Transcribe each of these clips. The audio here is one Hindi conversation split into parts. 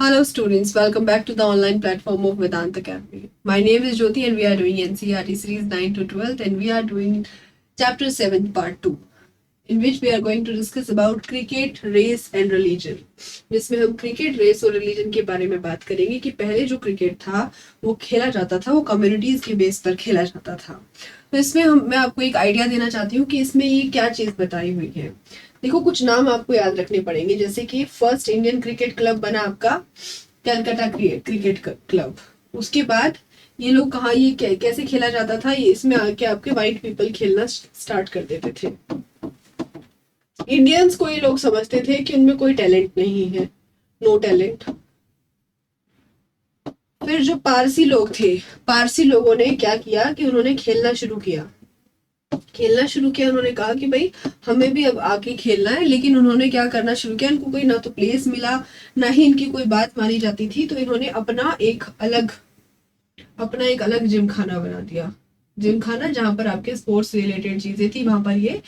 Hello students, welcome back to the online platform of Vedant Academy. My name is Jyoti and we are doing NCERT series 9 to 12th and we are doing chapter 7 part 2 in which we are going to discuss about cricket, race and religion. जिसमें हम क्रिकेट, रेस और रिलीजन के बारे में बात करेंगे कि पहले जो क्रिकेट था वो खेला जाता था, वो कम्युनिटीज के बेस पर खेला जाता था। तो इसमें मैं आपको एक आइडिया देना चाहती हूँ कि इसमें ये क्या चीज बताई हुई है। देखो, कुछ नाम आपको याद रखने पड़ेंगे, जैसे कि फर्स्ट इंडियन क्रिकेट क्लब बना आपका कलकत्ता क्रिकेट क्लब। उसके बाद ये लोग कहाँ, ये कैसे खेला जाता था, ये इसमें आके आपके व्हाइट पीपल खेलना स्टार्ट कर देते थे। इंडियंस को ये लोग समझते थे कि उनमें कोई टैलेंट नहीं है, नो टैलेंट। फिर जो पारसी लोग थे, पारसी लोगों ने क्या किया कि उन्होंने खेलना शुरू किया। उन्होंने कहा कि भाई हमें भी अब आके खेलना है, लेकिन उन्होंने क्या करना शुरू किया, इनको कोई ना तो प्लेस मिला, ना ही इनकी कोई बात मानी जाती थी। तो इन्होंने अपना एक अलग जिम खाना बना दिया। जिम खाना जहां पर आपके स्पोर्ट्स रिलेटेड चीजें थी, वहां पर ये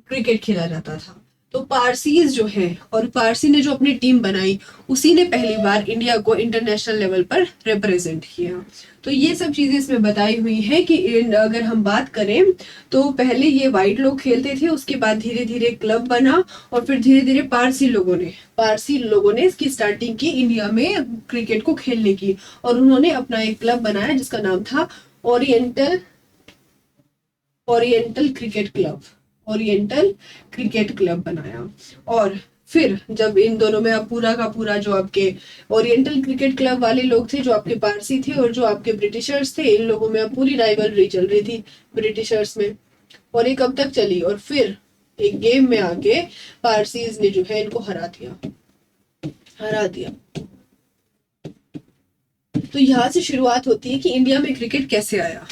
क्रिकेट खेला जाता था। तो पारसीज जो है, और पारसी ने जो अपनी टीम बनाई, उसी ने पहली बार इंडिया को इंटरनेशनल लेवल पर रिप्रेजेंट किया। तो ये सब चीजें इसमें बताई हुई है कि अगर हम बात करें तो पहले ये व्हाइट लोग खेलते थे, उसके बाद धीरे धीरे क्लब बना और फिर धीरे धीरे पारसी लोगों ने इसकी स्टार्टिंग की इंडिया में क्रिकेट को खेलने की, और उन्होंने अपना एक क्लब बनाया जिसका नाम था ओरिएंटल क्रिकेट क्लब बनाया। और फिर जब इन दोनों में अब पूरा का पूरा जो आपके ओरिएंटल क्रिकेट क्लब वाले लोग थे, जो आपके पारसी थे, और जो आपके ब्रिटिशर्स थे, इन लोगों में अब पूरी राइवलरी चल रही थी ब्रिटिशर्स में। और ये कब तक चली, और फिर एक गेम में आके पारसीज ने जो है इनको हरा दिया। तो यहाँ से शुरुआत होती है कि इंडिया में क्रिकेट कैसे आया।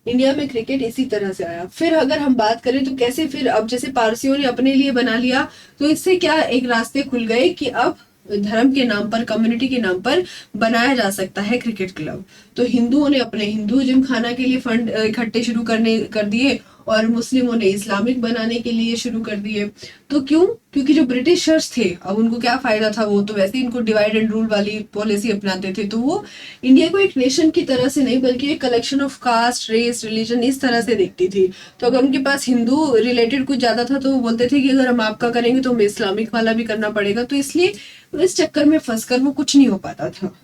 इंडिया में क्रिकेट इसी तरह से आया। फिर अगर हम बात करें तो कैसे, फिर अब जैसे पारसियों ने अपने लिए बना लिया, तो इससे क्या एक रास्ते खुल गए कि अब धर्म के नाम पर, कम्युनिटी के नाम पर बनाया जा सकता है क्रिकेट क्लब। तो हिंदुओं ने अपने हिंदू जिम खाना के लिए फंड इकट्ठे शुरू कर दिए, और मुस्लिमों ने इस्लामिक बनाने के लिए शुरू कर दिए। तो क्यों? क्योंकि जो ब्रिटिशर्स थे, अब उनको क्या फायदा था, वो तो वैसे ही इनको डिवाइड एंड रूल वाली पॉलिसी अपनाते थे। तो वो इंडिया को एक नेशन की तरह से नहीं, बल्कि एक collection of caste, race, religion, इस तरह से देखती थी। तो अगर उनके पास हिंदू रिलेटेड कुछ ज्यादा था तो वो बोलते थे कि अगर हम आपका करेंगे तो हमें इस्लामिक वाला भी करना पड़ेगा। तो इसलिए इस चक्कर में फंसकर वो कुछ नहीं हो पाता था।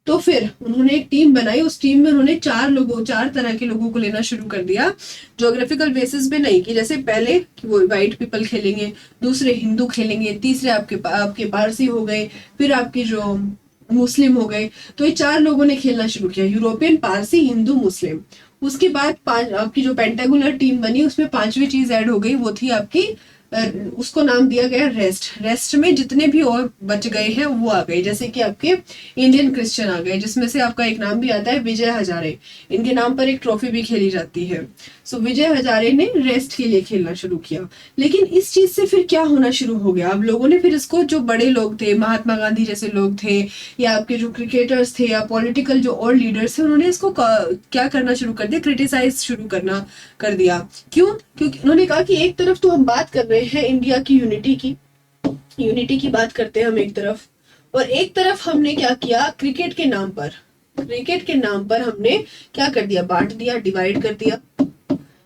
तो फिर उन्होंने एक टीम बनाई, उस टीम में उन्होंने चार तरह के लोगों को लेना शुरू कर दिया, ज्योग्राफिकल बेसिस पे नहीं, कि जैसे पहले कि वो व्हाइट पीपल खेलेंगे, दूसरे हिंदू खेलेंगे, तीसरे आपके पारसी हो गए, फिर आपके जो मुस्लिम हो गए। तो ये चार लोगों ने खेलना शुरू किया, यूरोपियन, पारसी, हिंदू, मुस्लिम। उसके बाद आपकी जो पेंटागुलर टीम बनी, उसमें पांचवी चीज ऐड हो गई, वो थी आपकी उसको नाम दिया गया रेस्ट में जितने भी और बच गए हैं वो आ गए, जैसे कि आपके इंडियन क्रिश्चियन आ गए, जिसमें से आपका एक नाम भी आता है विजय हजारे। इनके नाम पर एक ट्रॉफी भी खेली जाती है। सो विजय हजारे ने रेस्ट के लिए खेलना शुरू किया। लेकिन इस चीज से फिर क्या होना शुरू हो गया, अब लोगों ने फिर इसको, जो बड़े लोग थे, महात्मा गांधी जैसे लोग थे, या आपके जो क्रिकेटर्स थे, या पॉलिटिकल जो और लीडर्स थे, उन्होंने इसको क्या करना शुरू कर दिया, क्रिटिसाइज शुरू करना कर दिया। क्यों? क्योंकि उन्होंने कहा कि एक तरफ तो हम बात कर रहे हैं इंडिया की यूनिटी की बात करते हैं हम एक तरफ, और एक तरफ हमने क्या किया, क्रिकेट के नाम पर हमने क्या कर दिया, बांट दिया, डिवाइड कर दिया,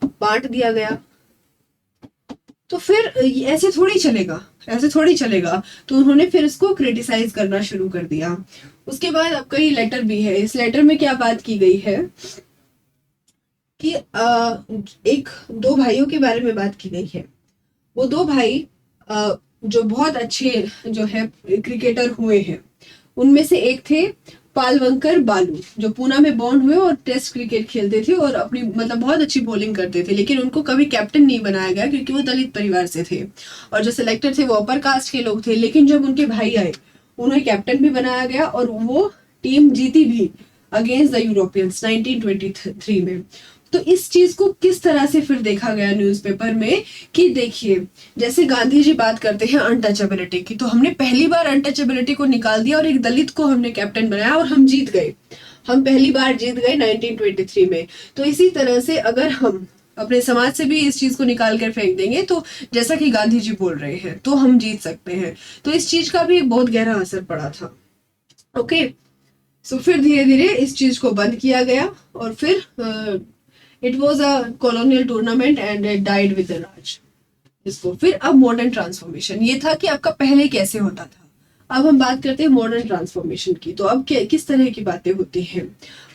बांट दिया गया। तो फिर ऐसे थोड़ी चलेगा। तो उन्होंने फिर इसको क्रिटिसाइज करना शुरू कर दिया। उसके बाद आपका ये लेटर भी है, इस लेटर में क्या बात की गई है कि एक दो भाइयों के बारे में बात की गई है। वो दो भाई जो बहुत अच्छे जो है क्रिकेटर हुए हैं, उनमें से एक थे पालवंकर बालू, जो पूना में बॉर्न हुए और टेस्ट क्रिकेट खेलते थे और अपनी मतलब बहुत अच्छी बॉलिंग करते थे, लेकिन उनको कभी कैप्टन नहीं बनाया गया क्योंकि वो दलित परिवार से थे, और जो सिलेक्टर थे वो अपर कास्ट के लोग थे। लेकिन जब उनके भाई आए, उन्हें कैप्टन भी बनाया गया, और वो टीम जीती भी अगेंस्ट द यूरोपियंस 1923 में। तो इस चीज को किस तरह से फिर देखा गया न्यूज़पेपर में, कि देखिए जैसे गांधी जी बात करते हैं अनटचेबिलिटी की, तो हमने पहली बार अनटचेबिलिटी को निकाल दिया और एक दलित को हमने कैप्टन बनाया और हम जीत गए, हम पहली बार जीत गए 1923 में। तो इसी तरह से अगर हम अपने समाज से भी इस चीज को निकाल कर फेंक देंगे, तो जैसा कि गांधी जी बोल रहे हैं, तो हम जीत सकते हैं। तो इस चीज का भी बहुत गहरा असर पड़ा था। ओके, सो फिर धीरे धीरे इस चीज को बंद किया गया और फिर it was a colonial tournament and it died with the Raj. इसको फिर अब मॉडर्न ट्रांसफॉर्मेशन, ये था कि आपका पहले कैसे होता था। अब हम बात करते हैं मॉडर्न ट्रांसफॉर्मेशन की। तो अब किस तरह की बातें होती हैं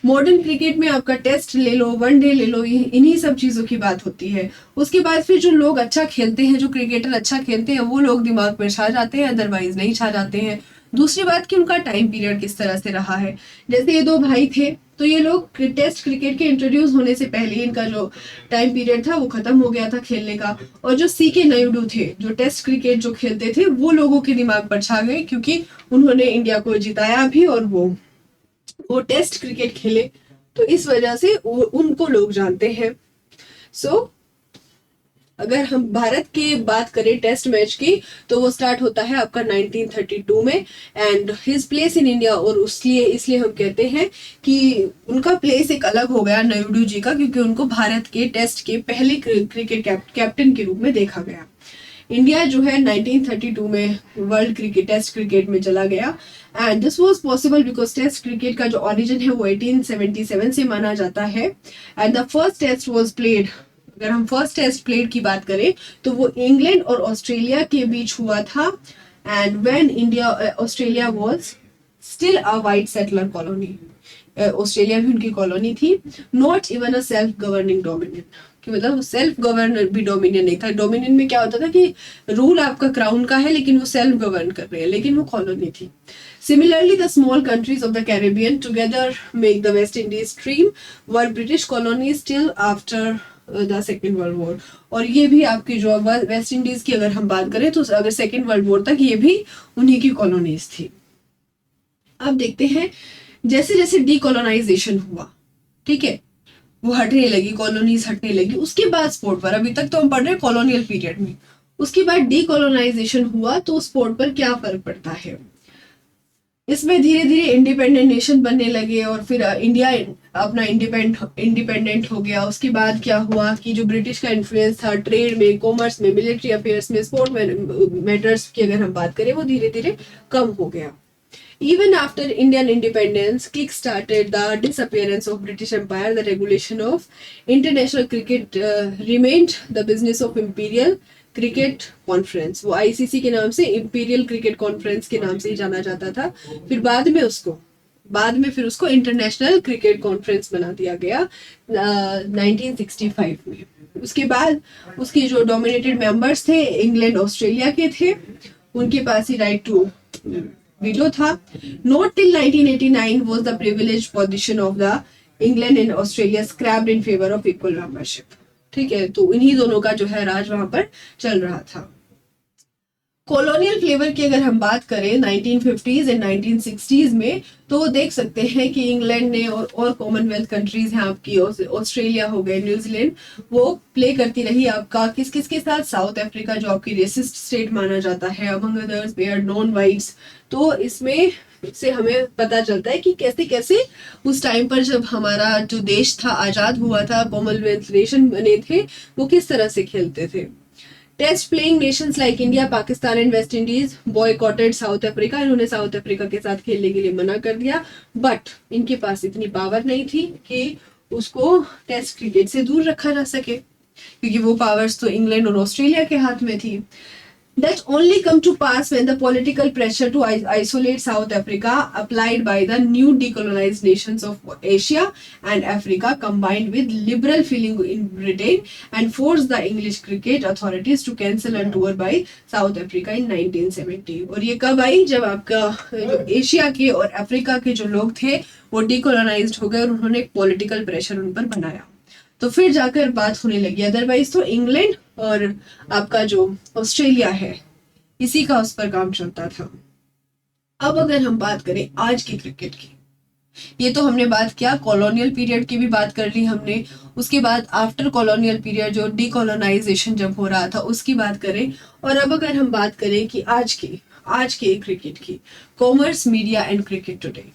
मॉडर्न क्रिकेट में। आपका टेस्ट ले लो, वनडे ले लो, इन्हीं सब चीजों की बात होती है। उसके बाद फिर जो लोग अच्छा खेलते हैं, जो क्रिकेटर अच्छा खेलते हैं, वो लोग दिमाग में छा जाते हैं, अदरवाइज नहीं छा जाते हैं। दूसरी बात कि उनका टाइम पीरियड किस तरह से रहा है। जैसे ये दो भाई थे, तो ये लोग टेस्ट क्रिकेट के इंट्रोड्यूस होने से पहले इनका जो टाइम पीरियड था वो खत्म हो गया था खेलने का। और जो सीके नायडू थे, जो टेस्ट क्रिकेट जो खेलते थे, वो लोगों के दिमाग पर छा गए, क्योंकि उन्होंने इंडिया को जिताया भी और वो टेस्ट क्रिकेट खेले, तो इस वजह से उनको लोग जानते हैं। सो अगर हम भारत की बात करें टेस्ट मैच की, तो वो स्टार्ट होता है आपका 1932 में and his place in India. और इसलिए हम कहते हैं कि उनका प्लेस एक अलग हो गया नायडू जी का, क्योंकि उनको भारत के टेस्ट के पहले क्रिकेट कैप्टन के रूप में देखा गया। इंडिया जो है 1932 में वर्ल्ड क्रिकेट टेस्ट क्रिकेट में चला गया and this was possible because test cricket का जो ओरिजिन है वो 1877 से माना जाता है and the first test was played. अगर हम फर्स्ट टेस्ट प्लेड की बात करें तो वो इंग्लैंड और ऑस्ट्रेलिया के बीच हुआ था and when India Australia was still a white settler colony. Australia भी उनकी कॉलोनी थी, not even a self governing dominion, कि मतलब सेल्फ गवर्न भी डोमिनियन नहीं था। डोमिनियन में क्या होता था कि रूल आपका क्राउन का है लेकिन वो सेल्फ गवर्न कर रहे हैं, लेकिन वो कॉलोनी थी। Similarly, the small countries of the Caribbean together make the West Indies stream, were British colonies till after the second world war. और ये भी आपकी जो वेस्ट इंडीज की अगर हम बात करें तो अगर सेकेंड वर्ल्ड वॉर तक ये भी उन्हीं की कॉलोनीज थी। अब देखते हैं जैसे जैसे डीकोलोनाइजेशन हुआ, ठीक है, वो हटने लगी, कॉलोनीज हटने लगी, उसके बाद स्पोर्ट पर, अभी तक तो हम पढ़ रहे हैं कॉलोनियल पीरियड में, उसके बाद डीकोलोनाइजेशन हुआ तो स्पोर्ट पर क्या फर्क पड़ता है। इसमें धीरे धीरे इंडिपेंडेंट नेशन बनने लगे और फिर इंडिया अपना इंडिपेंडेंट हो गया। उसके बाद क्या हुआ कि जो ब्रिटिश का इन्फ्लुएंस था ट्रेड में, कॉमर्स में, मिलिट्री अफेयर्स में, स्पोर्ट मैटर्स की अगर हम बात करें, वो धीरे धीरे कम हो गया। Even after Indian independence kick-started the disappearance of British Empire, the regulation of international cricket remained the business of Imperial cricket conference. वो आईसीसी के नाम से इंपीरियल क्रिकेट कॉन्फ्रेंस के नाम से ही जाना जाता था। फिर बाद में फिर उसको इंटरनेशनल क्रिकेट कॉन्फ्रेंस बना दिया गया 1965 में। उसके बाद उसके जो डोमिनेटेड मेंबर्स थे इंग्लैंड ऑस्ट्रेलिया के थे, उनके पास ही राइट टू वीटो था। Not till 1989 was the privileged position of the England and Australia scrapped in favor of equal membership। ठीक है, तो इन्हीं दोनों का जो है राज वहां पर चल रहा था। कॉलोनियल फ्लेवर की अगर हम बात करें 1950s एंड 1960s में, तो देख सकते हैं कि इंग्लैंड ने और कॉमनवेल्थ कंट्रीज हैं आपकी, ऑस्ट्रेलिया हो गए, न्यूजीलैंड, वो प्ले करती रही आपका किस किस के साथ, साउथ अफ्रीका जो आपकी रेसिस्ट स्टेट माना जाता है, among others they are non whites. तो इसमें से हमें पता चलता है कि कैसे कैसे उस टाइम पर जब हमारा जो देश था आजाद हुआ था, कॉमनवेल्थ नेशन बने थे, वो किस तरह से खेलते थे। Test playing nations like India, Pakistan and West Indies boycotted South Africa. इन्होंने साउथ अफ्रीका के साथ खेलने के लिए मना कर दिया, बट इनके पास इतनी पावर नहीं थी कि उसको टेस्ट क्रिकेट से दूर रखा जा सके, क्योंकि वो पावर्स तो इंग्लैंड और ऑस्ट्रेलिया के हाथ में थी। That only come to pass when the political pressure to isolate South Africa applied by the new decolonized nations of Asia and Africa combined with liberal feeling in Britain and forced the English cricket authorities to cancel a tour by South Africa in 1970। और ये कब आई, जब आपका जो एशिया के और अफ्रीका के जो लोग थे वो डिकोलोनाइज्ड हो गए और उन्होंने एक पॉलिटिकल प्रेशर उन पर बनाया, तो फिर जाकर बात होने लगी। अदरवाइज तो इंग्लैंड और आपका जो ऑस्ट्रेलिया है इसी का उस पर काम चलता था। अब अगर हम बात करें आज की क्रिकेट की, ये तो हमने बात किया, कॉलोनियल पीरियड की भी बात कर ली हमने, उसके बाद आफ्टर कॉलोनियल पीरियड जो डीकोलोनाइजेशन जब हो रहा था उसकी बात करें। और अब अगर हम बात करें कि आज के क्रिकेट की, commerce, media and cricket today.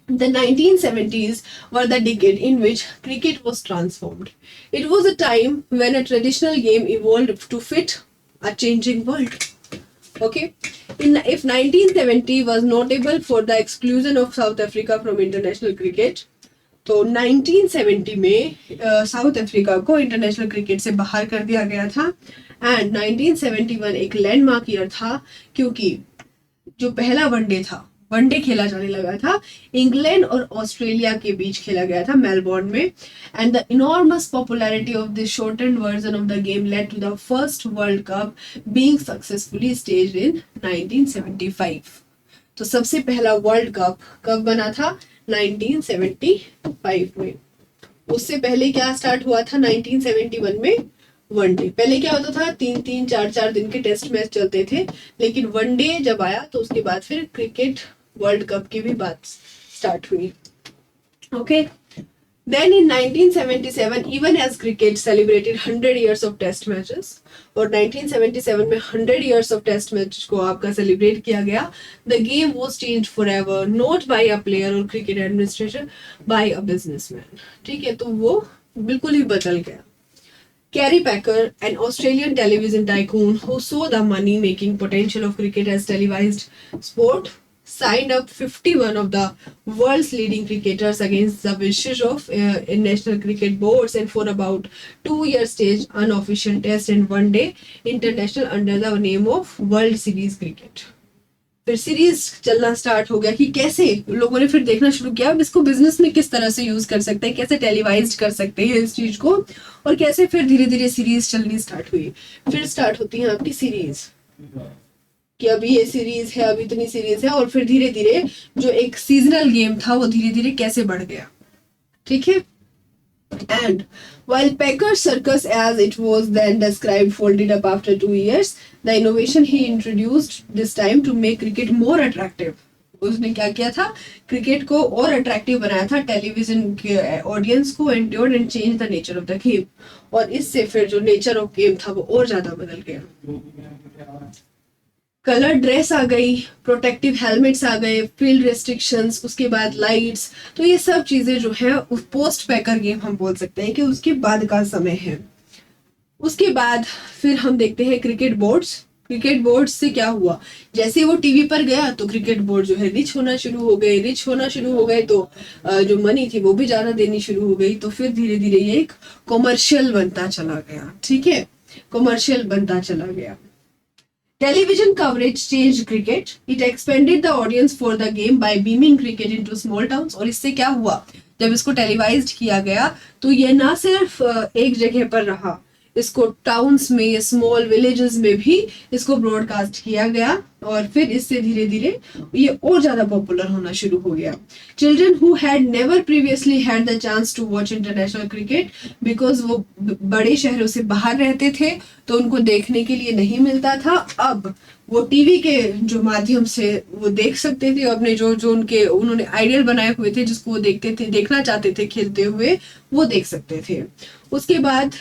The 1970s were the decade in which cricket was transformed. It was a time when a traditional game evolved to fit a changing world. Okay, if 1970 was notable for the exclusion of South Africa from international cricket, तो 1970 में साउथ अफ्रीका को इंटरनेशनल क्रिकेट से बाहर कर दिया गया था। एंड 1971 एक लैंडमार्क ईयर था, क्योंकि जो पहला वनडे था, वनडे खेला जाने लगा था, इंग्लैंड और ऑस्ट्रेलिया के बीच खेला गया था मेलबोर्न में। And the enormous popularity of this shortened version of the game led to the first world cup being successfully staged in 1975। तो सबसे पहला वर्ल्ड कप कब बना था? 1975 में। उससे पहले क्या स्टार्ट हुआ था 1971 में? वनडे। पहले क्या होता था, 3-3 4-4 दिन के टेस्ट मैच चलते थे, लेकिन वनडे जब आया तो उसके बाद फिर क्रिकेट वर्ल्ड कप की भी बात स्टार्ट हुई। Okay, then in 1977 even as cricket celebrated 100 years of test matches, और 1977 में 100 years of टेस्ट मैच को आपका सेलिब्रेट किया गया। The game was changed forever, not by a player और cricket administrator, by a businessman. ठीक है, तो वो बिल्कुल ही बदल गया। Kerry Packer, an Australian television tycoon who saw the money-making potential of cricket as televised sport, signed up 51 of the world's leading cricketers against the wishes of national cricket boards, and for about 2 years staged unofficial test and one-day international under the name of World Series Cricket. फिर सीरीज चलना स्टार्ट हो गया कि कैसे लोगों ने फिर देखना शुरू किया अब इसको बिजनेस में किस तरह से यूज कर सकते हैं, कैसे टेलीवाइज्ड कर सकते हैं इस चीज को, और कैसे फिर धीरे धीरे सीरीज चलनी स्टार्ट हुई। फिर स्टार्ट होती है आपकी सीरीज कि अभी ये सीरीज है, अभी इतनी सीरीज है, और फिर धीरे धीरे जो एक सीजनल गेम था वो धीरे धीरे कैसे बढ़ गया। ठीक है, and while Pecker's circus as it was then described folded up after 2 years, the innovation he introduced this time to make cricket more attractive, उसने क्या किया था, क्रिकेट को और अट्रैक्टिव बनाया था टेलीविजन के ऑडियंस को, endured and changed the nature of the game, और इससे फिर जो नेचर ऑफ गेम था वो और ज्यादा बदल गया। कलर ड्रेस आ गई, प्रोटेक्टिव हेलमेट्स आ गए, फील्ड रेस्ट्रिक्शंस, उसके बाद लाइट्स, तो ये सब चीजें जो है पोस्ट पैकर गेम हम बोल सकते हैं कि उसके बाद का समय है। उसके बाद फिर हम देखते हैं क्रिकेट बोर्ड्स। क्रिकेट बोर्ड्स से क्या हुआ, जैसे वो टीवी पर गया तो क्रिकेट बोर्ड जो है रिच होना शुरू हो गए, रिच होना शुरू हो गए तो जो मनी थी वो भी ज्यादा देनी शुरू हो गई, तो फिर धीरे धीरे ये एक कॉमर्शियल बनता चला गया। ठीक है, कॉमर्शियल बनता चला गया। Television coverage changed cricket. It expanded the audience for the game by beaming cricket into small towns. और इससे क्या हुआ, जब इसको टेलीवाइज्ड किया गया तो ये ना सिर्फ एक जगह पर रहा, इसको टाउन्स में, स्मॉल विलेजेस में भी इसको ब्रॉडकास्ट किया गया, और फिर इससे धीरे धीरे ये और ज्यादा पॉपुलर होना शुरू हो गया। Children who had never previously had the chance to watch international cricket, because वो बड़े शहरों से बाहर रहते थे तो उनको देखने के लिए नहीं मिलता था, अब वो टीवी के जो माध्यम से वो देख सकते थे, अपने जो जो उन्होंने आइडियल बनाए हुए थे, जिसको वो देखते थे, देखना चाहते थे खेलते हुए, वो देख सकते थे। उसके बाद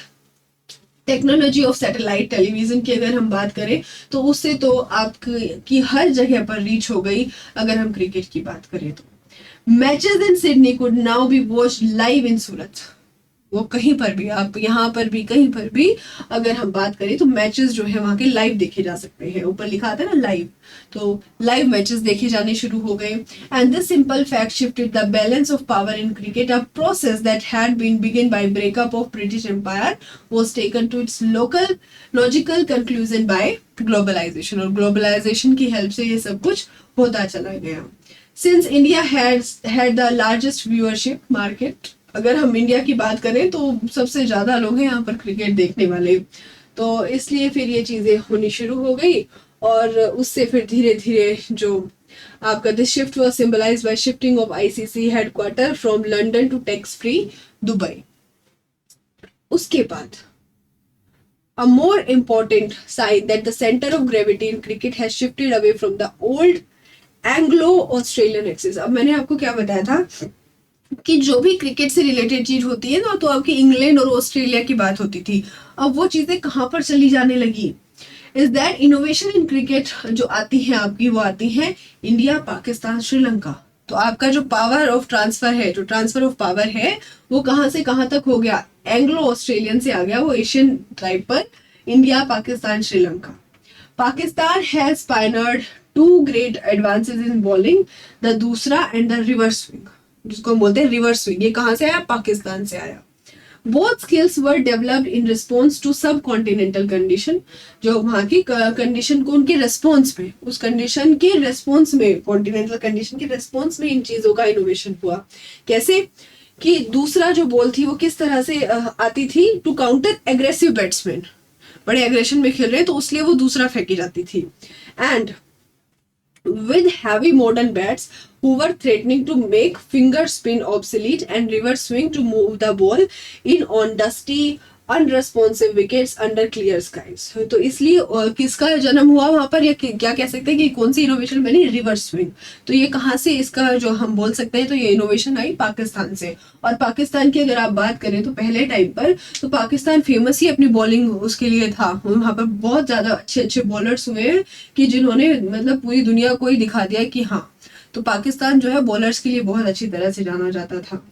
टेक्नोलॉजी ऑफ सैटेलाइट टेलीविजन की अगर हम बात करें तो उससे तो आपकी हर जगह पर रीच हो गई। अगर हम क्रिकेट की बात करें तो matches in Sydney could now be watch live in Surat, वो कहीं पर भी, आप यहाँ पर भी कहीं पर भी अगर हम बात करें तो मैचेस जो है वहां के लाइव देखे जा सकते हैं। ऊपर लिखा आता है ना लाइव, तो लाइव मैचेस देखे जाने शुरू हो गए। And this simple fact shifted the balance of power in cricket, a process that had been begin by breakup of British empire was taken to its logical conclusion by globalization, और ग्लोबलाइजेशन की हेल्प से ये सब कुछ होता चला गया। Since India had the largest viewership market, अगर हम इंडिया की बात करें तो सबसे ज्यादा लोग हैं यहाँ पर क्रिकेट देखने वाले, तो इसलिए फिर ये चीजें होनी शुरू हो गई, और उससे फिर धीरे धीरे जो आपका this shift was symbolized by shifting of ICC headquarter from London to tax free Dubai. उसके बाद a more important sign that the center of gravity in cricket has shifted away from the old Anglo-Australian axis। अब मैंने आपको क्या बताया था कि जो भी क्रिकेट से रिलेटेड चीज होती है ना, तो आपकी इंग्लैंड और ऑस्ट्रेलिया की बात होती थी, अब वो चीजें कहाँ पर चली जाने लगी, is that innovation in cricket जो आती है आपकी, वो आती है इंडिया, पाकिस्तान, श्रीलंका। तो आपका जो पावर ऑफ ट्रांसफर है, जो ट्रांसफर ऑफ पावर है, वो कहाँ से कहाँ तक हो गया, एंग्लो ऑस्ट्रेलियन से आ गया वो एशियन ट्राइब पर, India, Pakistan, Sri Lanka. Pakistan has pioneered two great advances in bowling, the doosra and the reverse swing, जिसको हम बोलते हैं रिवर्स स्विंग। ये कहाँ से आया? पाकिस्तान से आया। Both skills were developed in response to sub continental condition, जो वहाँ की कंडीशन को उनके रेस्पॉन्स में, उस कंडीशन के रेस्पॉन्स में, कॉन्टिनेंटल कंडीशन के रेस्पॉन्स में इन चीजों का इनोवेशन हुआ। कैसे कि दूसरा जो बॉल थी वो किस तरह से आती थी, टू काउंटर एग्रेसिव बैट्समैन, बड़े एग्रेशन में खेल रहे हैं तो इसलिए वो दूसरा फेंकी जाती थी। And with heavy modern bats who were threatening to make finger spin obsolete and reverse swing to move the ball in on dusty unresponsive wickets under clear skies। तो इसलिए किसका जन्म हुआ वहां पर, या क्या कह सकते हैं कि कौन सी इनोवेशन बनी? Reverse swing. तो ये कहाँ से इसका जो हम बोल सकते हैं, तो ये इनोवेशन आई पाकिस्तान से। और पाकिस्तान की अगर आप बात करें तो पहले टाइम पर तो पाकिस्तान फेमस ही अपनी बॉलिंग उसके लिए था। वहां पर बहुत ज्यादा अच्छे अच्छे बॉलर्स हुए कि जिन्होंने मतलब पूरी दुनिया को ही दिखा दिया कि हाँ, तो पाकिस्तान जो है बॉलर्स के लिए बहुत अच्छी तरह से जाना जाता था।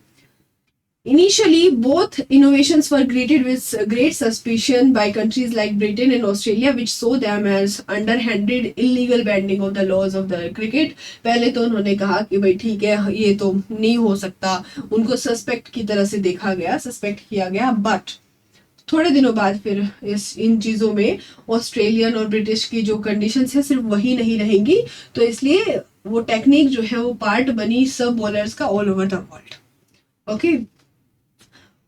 Initially, both innovations were greeted with great suspicion by countries like Britain and Australia, which saw them as underhanded, illegal bending of the laws of the cricket। पहले तो उन्होंने कहा कि भाई ठीक है, ये तो नहीं हो सकता, उनको सस्पेक्ट की तरह से देखा गया, सस्पेक्ट किया गया। बट थोड़े दिनों बाद फिर इन चीज़ों में ऑस्ट्रेलियन और ब्रिटिश की जो कंडीशंस है सिर्फ वही नहीं रहेंगी, तो इसलिए वो टेक्निक जो है वो पार्ट बनी सब बॉलर्स का all over the world. Okay,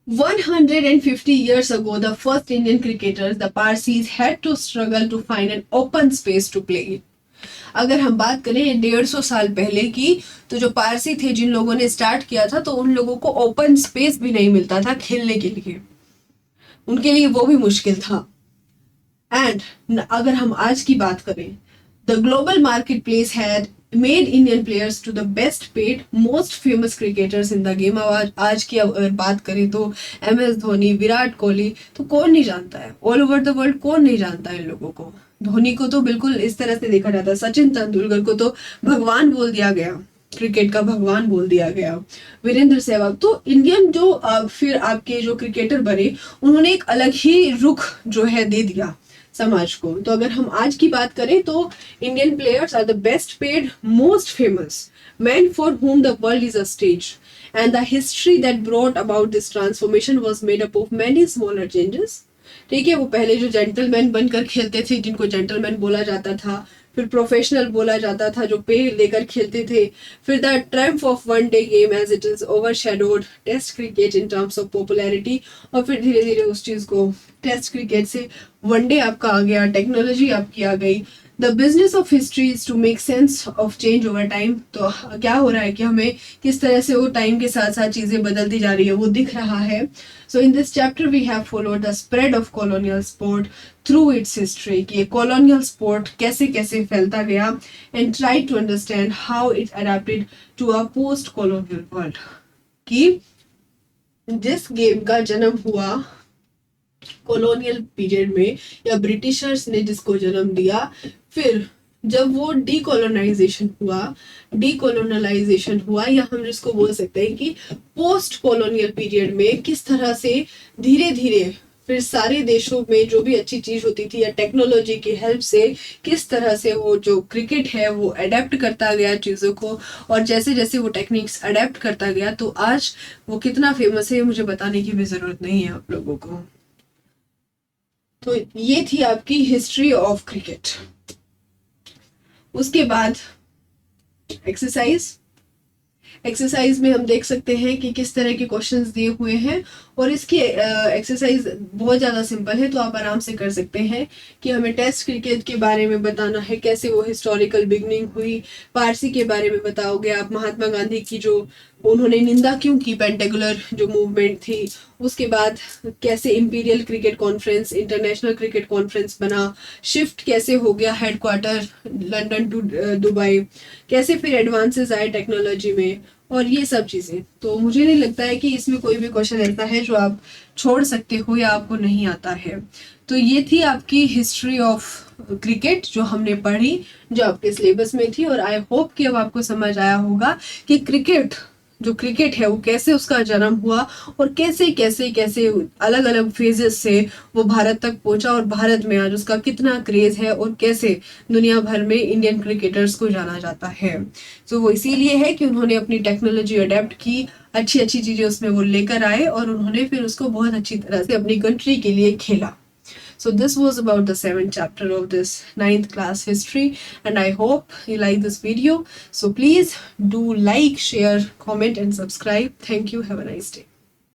150 years ago, the first Indian cricketers, the Parsis, had to struggle to find an open space to play in। अगर हम बात करें 150 साल पहले की, तो जो पारसी थे जिन लोगों ने स्टार्ट किया था, तो उन लोगों को ओपन स्पेस भी नहीं मिलता था खेलने के लिए, उनके लिए वो भी मुश्किल था। एंड अगर हम आज की बात करें, the global market place had made Indian players to the best paid, most famous cricketers in the game। आज की अगर बात करें तो MS धोनी, विराट कोहली, तो कौन नहीं जानता है, ऑल ओवर द वर्ल्ड कौन नहीं जानता है इन लोगों को। धोनी को तो बिल्कुल इस तरह से देखा जाता है, सचिन तेंदुलकर को तो भगवान बोल दिया गया, क्रिकेट का भगवान बोल दिया गया, वीरेंद्र सहवाग। तो इंडियन जो फिर आपके जो क्रिकेटर बने, उन्होंने एक अलग ही रुख जो है दे दिया समाज को। तो अगर हम आज की बात करें तो Indian players are the best paid, most famous man for whom the world is a stage, and the history that brought about this transformation was made up of many smaller changes। ठीक है, वो पहले जो जेंटलमैन बनकर खेलते थे, जिनको जेंटलमैन बोला जाता था, फिर प्रोफेशनल बोला जाता था जो पे लेकर खेलते थे, फिर the triumph of one day game as it is overshadowed test cricket in terms of popularity, और फिर धीरे धीरे उस चीज को टेस्ट क्रिकेट से वनडे आपका आ गया, टेक्नोलॉजी आपकी आ गई। The business of history is to make sense of change over time. तो क्या हो रहा है कि हमें किस तरह से वो टाइम के साथ साथ चीजें बदलती जा रही है वो दिख रहा है। So in this chapter we have followed the spread of colonial sport through its history, कि कॉलोनियल स्पोर्ट कैसे कैसे फैलता गया, and try to understand how it adapted to a post colonial world, कि जिस गेम का जन्म हुआ कॉलोनियल पीरियड में, या ब्रिटिशर्स ने जिसको जन्म दिया, फिर जब वो डीकोलोनाइजेशन हुआ, या हम जिसको बोल सकते हैं कि पोस्ट कॉलोनियल पीरियड में किस तरह से धीरे धीरे फिर सारे देशों में जो भी अच्छी चीज होती थी या टेक्नोलॉजी की हेल्प से किस तरह से वो जो क्रिकेट है वो अडेप्ट करता गया चीज़ों को, और जैसे जैसे वो टेक्निक्स अडेप्ट करता गया तो आज वो कितना फेमस है मुझे बताने की भी ज़रूरत नहीं है आप लोगों को। तो ये थी आपकी हिस्ट्री ऑफ क्रिकेट। उसके बाद एक्सरसाइज में हम देख सकते हैं कि किस तरह के क्वेश्चंस दिए हुए हैं, और इसकी एक्सरसाइज बहुत ज़्यादा सिंपल है, तो आप आराम से कर सकते हैं कि हमें टेस्ट क्रिकेट के बारे में बताना है, कैसे वो हिस्टोरिकल बिगनिंग हुई, पारसी के बारे में बताओगे आप, महात्मा गांधी की जो उन्होंने निंदा क्यों की, पेंटेगुलर जो मूवमेंट थी, उसके बाद कैसे imperial cricket conference international cricket conference बना, शिफ्ट कैसे हो गया हेडक्वार्टर लंदन टू दुबई, कैसे फिर एडवांसेस आए टेक्नोलॉजी में, और ये सब चीज़ें। तो मुझे नहीं लगता है कि इसमें कोई भी क्वेश्चन ऐसा है जो आप छोड़ सकते हो या आपको नहीं आता है। तो ये थी आपकी हिस्ट्री ऑफ क्रिकेट जो हमने पढ़ी, जो आपके सिलेबस में थी, और आई होप कि अब आपको समझ आया होगा कि क्रिकेट जो क्रिकेट है वो कैसे उसका जन्म हुआ और कैसे कैसे कैसे अलग अलग फेजेस से वो भारत तक पहुंचा और भारत में आज उसका कितना क्रेज है और कैसे दुनिया भर में इंडियन क्रिकेटर्स को जाना जाता है। तो वो इसीलिए है कि उन्होंने अपनी टेक्नोलॉजी अडेप्ट की, अच्छी अच्छी चीजें उसमें वो लेकर आए और उन्होंने फिर उसको बहुत अच्छी तरह से अपनी कंट्री के लिए खेला। So this was about the 7th chapter of this 9th class history, and I hope you like this video. So please do like, share, comment and subscribe. Thank you. Have a nice day.